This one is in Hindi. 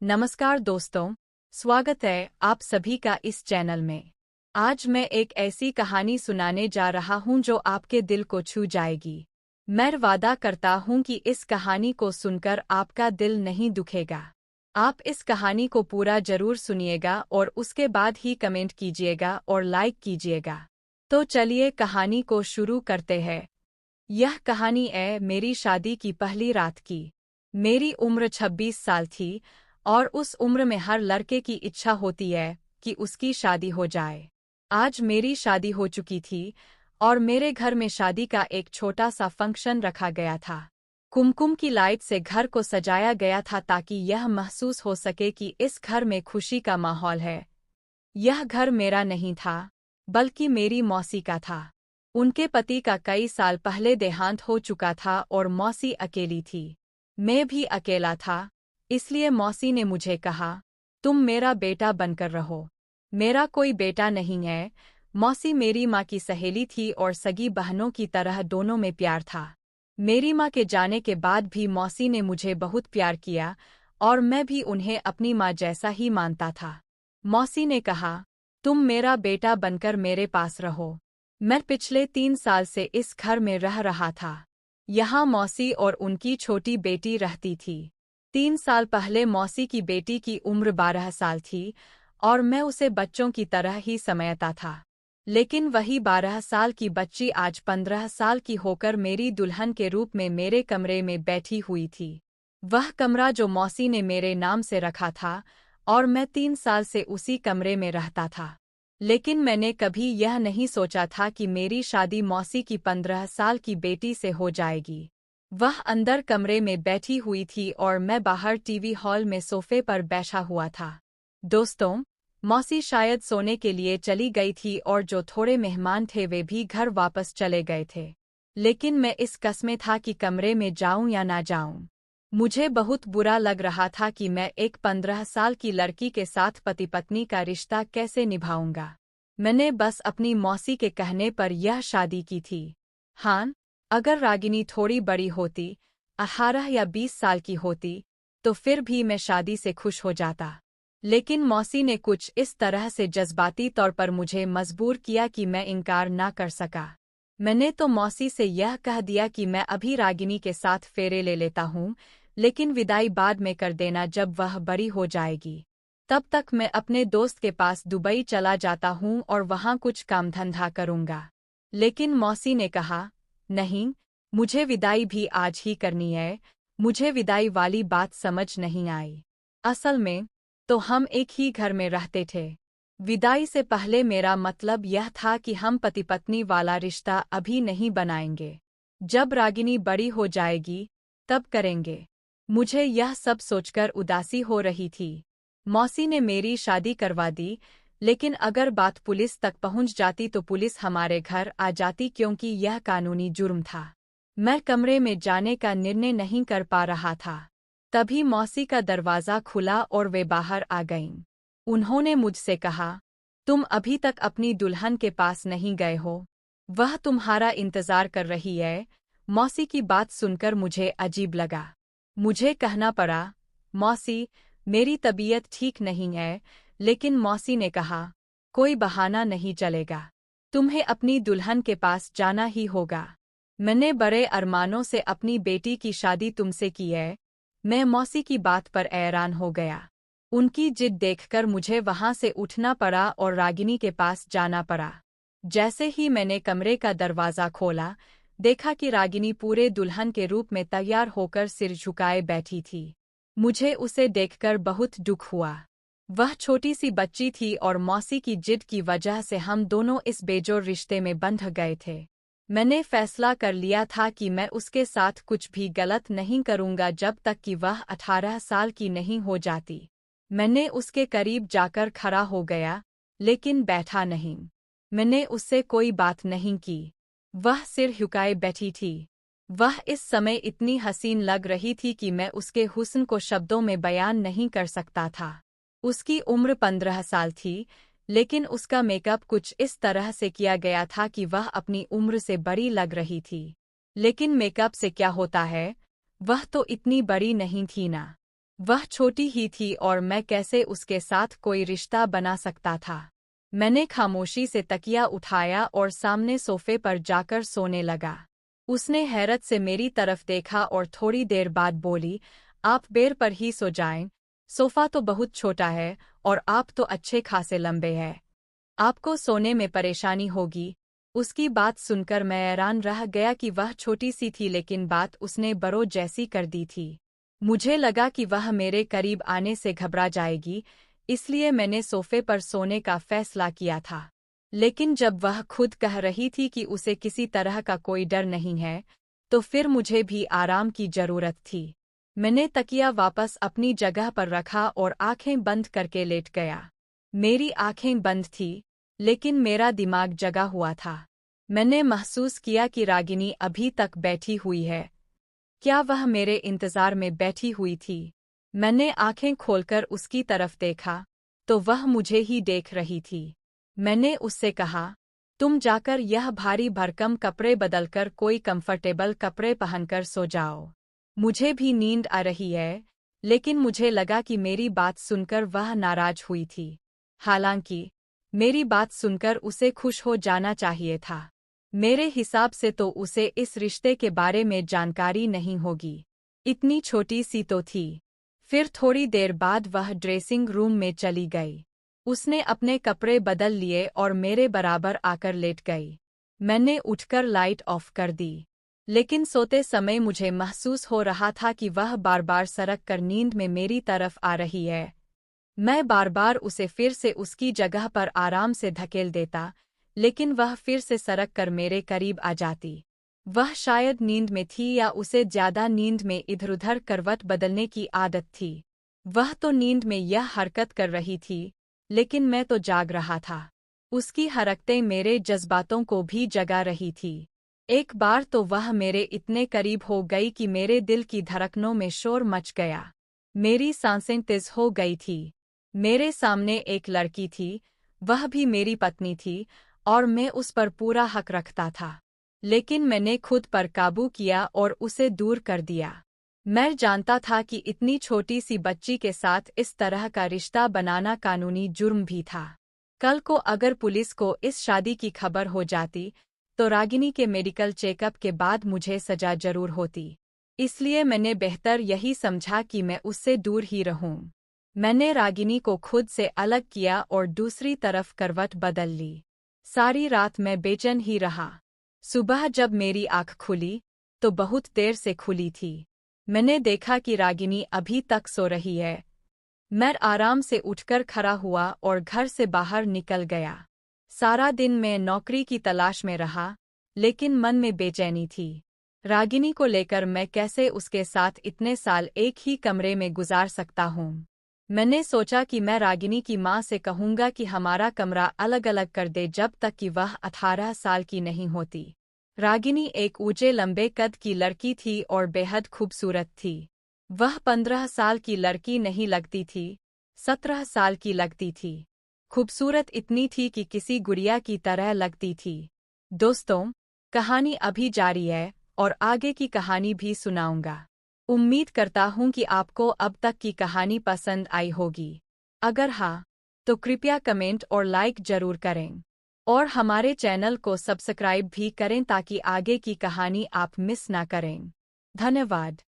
नमस्कार दोस्तों, स्वागत है आप सभी का इस चैनल में। आज मैं एक ऐसी कहानी सुनाने जा रहा हूं जो आपके दिल को छू जाएगी। मैं वादा करता हूं कि इस कहानी को सुनकर आपका दिल नहीं दुखेगा। आप इस कहानी को पूरा जरूर सुनिएगा और उसके बाद ही कमेंट कीजिएगा और लाइक कीजिएगा। तो चलिए कहानी को शुरू करते हैं। यह कहानी है मेरी शादी की पहली रात की। मेरी उम्र 26 साल थी और उस उम्र में हर लड़के की इच्छा होती है कि उसकी शादी हो जाए। आज मेरी शादी हो चुकी थी और मेरे घर में शादी का एक छोटा सा फंक्शन रखा गया था। कुमकुम की लाइट से घर को सजाया गया था ताकि यह महसूस हो सके कि इस घर में खुशी का माहौल है। यह घर मेरा नहीं था, बल्कि मेरी मौसी का था। उनके पति का कई साल पहले देहांत हो चुका था और मौसी अकेली थी। मैं भी अकेला था, इसलिए मौसी ने मुझे कहा, तुम मेरा बेटा बनकर रहो। मेरा कोई बेटा नहीं है। मौसी मेरी माँ की सहेली थी और सगी बहनों की तरह दोनों में प्यार था। मेरी माँ के जाने के बाद भी मौसी ने मुझे बहुत प्यार किया और मैं भी उन्हें अपनी माँ जैसा ही मानता था। मौसी ने कहा, तुम मेरा बेटा बनकर मेरे पास रहो। मैं पिछले 3 साल से इस घर में रह रहा था। यहाँ मौसी और उनकी छोटी बेटी रहती थी। 3 साल पहले मौसी की बेटी की उम्र 12 साल थी और मैं उसे बच्चों की तरह ही समझता था। लेकिन वही 12 साल की बच्ची आज 15 साल की होकर मेरी दुल्हन के रूप में मेरे कमरे में बैठी हुई थी। वह कमरा जो मौसी ने मेरे नाम से रखा था और मैं 3 साल से उसी कमरे में रहता था। लेकिन मैंने कभी यह नहीं सोचा था कि मेरी शादी मौसी की 15 साल की बेटी से हो जाएगी। वह अंदर कमरे में बैठी हुई थी और मैं बाहर टीवी हॉल में सोफे पर बैठा हुआ था। दोस्तों, मौसी शायद सोने के लिए चली गई थी और जो थोड़े मेहमान थे वे भी घर वापस चले गए थे। लेकिन मैं इस कस में था कि कमरे में जाऊं या ना जाऊं। मुझे बहुत बुरा लग रहा था कि मैं एक 15 साल की लड़की के साथ पति पत्नी का रिश्ता कैसे निभाऊंगा। मैंने बस अपनी मौसी के कहने पर यह शादी की थी। हाँ, अगर रागिनी थोड़ी बड़ी होती, 18 या 20 साल की होती, तो फिर भी मैं शादी से खुश हो जाता। लेकिन मौसी ने कुछ इस तरह से जज्बाती तौर पर मुझे मजबूर किया कि मैं इनकार ना कर सका। मैंने तो मौसी से यह कह दिया कि मैं अभी रागिनी के साथ फेरे ले लेता हूँ, लेकिन विदाई बाद में कर देना जब वह बड़ी हो जाएगी। तब तक मैं अपने दोस्त के पास दुबई चला जाता हूँ और वहाँ कुछ काम धंधा करूँगा। लेकिन मौसी ने कहा, नहीं, मुझे विदाई भी आज ही करनी है। मुझे विदाई वाली बात समझ नहीं आई। असल में तो हम एक ही घर में रहते थे। विदाई से पहले मेरा मतलब यह था कि हम पति पत्नी वाला रिश्ता अभी नहीं बनाएंगे। जब रागिनी बड़ी हो जाएगी, तब करेंगे। मुझे यह सब सोचकर उदासी हो रही थी। मौसी ने मेरी शादी करवा दी, लेकिन अगर बात पुलिस तक पहुंच जाती तो पुलिस हमारे घर आ जाती क्योंकि यह कानूनी जुर्म था। मैं कमरे में जाने का निर्णय नहीं कर पा रहा था। तभी मौसी का दरवाज़ा खुला और वे बाहर आ गईं। उन्होंने मुझसे कहा, तुम अभी तक अपनी दुल्हन के पास नहीं गए हो। वह तुम्हारा इंतज़ार कर रही है। मौसी की बात सुनकर मुझे अजीब लगा। मुझे कहना पड़ा, मौसी, मेरी तबीयत ठीक नहीं है। लेकिन मौसी ने कहा, कोई बहाना नहीं चलेगा। तुम्हें अपनी दुल्हन के पास जाना ही होगा। मैंने बड़े अरमानों से अपनी बेटी की शादी तुमसे की है। मैं मौसी की बात पर हैरान हो गया। उनकी जिद देखकर मुझे वहां से उठना पड़ा और रागिनी के पास जाना पड़ा। जैसे ही मैंने कमरे का दरवाज़ा खोला, देखा कि रागिनी पूरे दुल्हन के रूप में तैयार होकर सिर झुकाए बैठी थी। मुझे उसे देखकर बहुत दुख हुआ। वह छोटी सी बच्ची थी और मौसी की जिद की वजह से हम दोनों इस बेजोड़ रिश्ते में बंध गए थे। मैंने फैसला कर लिया था कि मैं उसके साथ कुछ भी गलत नहीं करूंगा जब तक कि वह 18 साल की नहीं हो जाती। मैंने उसके करीब जाकर खड़ा हो गया, लेकिन बैठा नहीं। मैंने उससे कोई बात नहीं की। वह सिर झुकाए बैठी थी। वह इस समय इतनी हसीन लग रही थी कि मैं उसके हुस्न को शब्दों में बयान नहीं कर सकता था। उसकी उम्र 15 साल थी, लेकिन उसका मेकअप कुछ इस तरह से किया गया था कि वह अपनी उम्र से बड़ी लग रही थी। लेकिन मेकअप से क्या होता है, वह तो इतनी बड़ी नहीं थी ना। वह छोटी ही थी और मैं कैसे उसके साथ कोई रिश्ता बना सकता था। मैंने खामोशी से तकिया उठाया और सामने सोफे पर जाकर सोने लगा। उसने हैरत से मेरी तरफ देखा और थोड़ी देर बाद बोली, आप बेड पर ही सो जाएं, सोफा तो बहुत छोटा है और आप तो अच्छे खासे लंबे हैं। आपको सोने में परेशानी होगी। उसकी बात सुनकर मैं हैरान रह गया कि वह छोटी सी थी लेकिन बात उसने बड़ों जैसी कर दी थी। मुझे लगा कि वह मेरे करीब आने से घबरा जाएगी, इसलिए मैंने सोफे पर सोने का फैसला किया था। लेकिन जब वह खुद कह रही थी कि उसे किसी तरह का कोई डर नहीं है, तो फिर मुझे भी आराम की जरूरत थी। मैंने तकिया वापस अपनी जगह पर रखा और आंखें बंद करके लेट गया। मेरी आंखें बंद थी, लेकिन मेरा दिमाग जगा हुआ था। मैंने महसूस किया कि रागिनी अभी तक बैठी हुई है। क्या वह मेरे इंतजार में बैठी हुई थी? मैंने आंखें खोलकर उसकी तरफ देखा, तो वह मुझे ही देख रही थी। मैंने उससे कहा, तुम जाकर यह भारी भरकम कपड़े बदलकर कोई कंफर्टेबल कपड़े पहनकर सो जाओ। मुझे भी नींद आ रही है, लेकिन मुझे लगा कि मेरी बात सुनकर वह नाराज हुई थी। हालांकि मेरी बात सुनकर उसे खुश हो जाना चाहिए था। मेरे हिसाब से तो उसे इस रिश्ते के बारे में जानकारी नहीं होगी। इतनी छोटी सी तो थी। फिर थोड़ी देर बाद वह ड्रेसिंग रूम में चली गई। उसने अपने कपड़े बदल लिए और मेरे बराबर आकर लेट गई। मैंने उठकर लाइट ऑफ कर दी, लेकिन सोते समय मुझे महसूस हो रहा था कि वह बार-बार सरक कर नींद में मेरी तरफ आ रही है। मैं बार-बार उसे फिर से उसकी जगह पर आराम से धकेल देता, लेकिन वह फिर से सरक कर मेरे करीब आ जाती। वह शायद नींद में थी या उसे ज्यादा नींद में इधर-उधर करवट बदलने की आदत थी। वह तो नींद में यह हरकत कर रही थी, लेकिन मैं तो जाग रहा था। उसकी हरकतें मेरे जज्बातों को भी जगा रही थी। एक बार तो वह मेरे इतने करीब हो गई कि मेरे दिल की धड़कनों में शोर मच गया। मेरी सांसें तेज हो गई थी। मेरे सामने एक लड़की थी, वह भी मेरी पत्नी थी और मैं उस पर पूरा हक रखता था। लेकिन मैंने खुद पर काबू किया और उसे दूर कर दिया। मैं जानता था कि इतनी छोटी सी बच्ची के साथ इस तरह का रिश्ता बनाना कानूनी जुर्म भी था। कल को अगर पुलिस को इस शादी की खबर हो जाती, तो रागिनी के मेडिकल चेकअप के बाद मुझे सजा जरूर होती। इसलिए मैंने बेहतर यही समझा कि मैं उससे दूर ही रहूं। मैंने रागिनी को खुद से अलग किया और दूसरी तरफ करवट बदल ली। सारी रात मैं बेचैन ही रहा। सुबह जब मेरी आँख खुली, तो बहुत देर से खुली थी। मैंने देखा कि रागिनी अभी तक सो रही है। मैं आराम से उठकर खड़ा हुआ और घर से बाहर निकल गया। सारा दिन मैं नौकरी की तलाश में रहा, लेकिन मन में बेचैनी थी। रागिनी को लेकर मैं कैसे उसके साथ इतने साल एक ही कमरे में गुजार सकता हूँ। मैंने सोचा कि मैं रागिनी की माँ से कहूँगा कि हमारा कमरा अलग अलग कर दे जब तक कि वह 18 साल की नहीं होती। रागिनी एक ऊंचे लंबे कद की लड़की थी और बेहद खूबसूरत थी। वह 15 साल की लड़की नहीं लगती थी, 17 साल की लगती थी। खूबसूरत इतनी थी कि किसी गुड़िया की तरह लगती थी। दोस्तों, कहानी अभी जारी है और आगे की कहानी भी सुनाऊंगा। उम्मीद करता हूँ कि आपको अब तक की कहानी पसंद आई होगी। अगर हाँ, तो कृपया कमेंट और लाइक जरूर करें। और हमारे चैनल को सब्सक्राइब भी करें ताकि आगे की कहानी आप मिस ना करें। धन्यवाद।